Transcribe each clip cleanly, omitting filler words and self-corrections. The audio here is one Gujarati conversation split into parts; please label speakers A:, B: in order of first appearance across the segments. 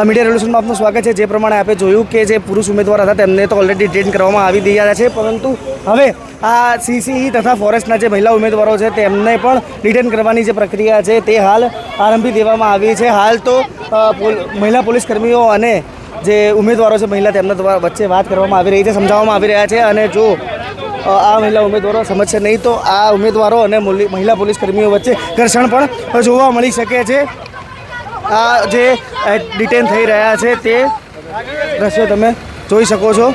A: મીડિયા રેવોલ્યુશનમાં આપનું સ્વાગત છે। જે પ્રમાણે આપણે જોયું કે જે પુરુષ ઉમેદવાર હતા તેમને તો ઓલરેડી ડિટેન કરવામાં આવી રહ્યા છે, પરંતુ હવે આ સીસીઈ તથા ફોરેસ્ટના જે મહિલા ઉમેદવારો છે તેમને પણ ડિટેન કરવાની જે પ્રક્રિયા છે તે હાલ આરંભી દેવામાં આવી છે। હાલ તો મહિલા પોલીસ કર્મીઓ અને જે ઉમેદવારો છે મહિલા તેમના દ્વારા વચ્ચે વાત કરવામાં આવી રહી છે, સમજાવવામાં આવી રહ્યા છે, અને જો આ મહિલા ઉમેદવારો સમજશે નહીં તો આ ઉમેદવારો અને મહિલા પોલીસ કર્મીઓ વચ્ચે ઘર્ષણ પણ જોવા મળી શકે છે। આ જે ડિટેન થઈ રહ્યા છે તે દ્રશ્યો તમે જોઈ શકો છો।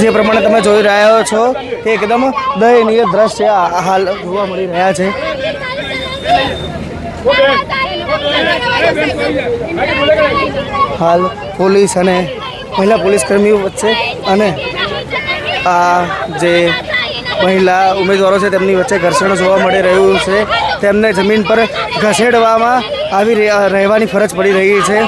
A: જે પ્રમાણે તમે જોઈ રહ્યા છો તે એકદમ દયનીય દ્રશ્ય હાલ જોવા મળી રહ્યા છે। હાલ પોલીસ અને મહિલા પોલીસ કર્મીઓ વચ્ચે અને આ જે મહિલા ઉમેદવારો છે તેમની વચ્ચે ઘર્ષણ જોવા મળી રહ્યું છે। તેમને જમીન પર ઘસેડવામાં આવી રહેવાની ફરજ પડી રહી છે।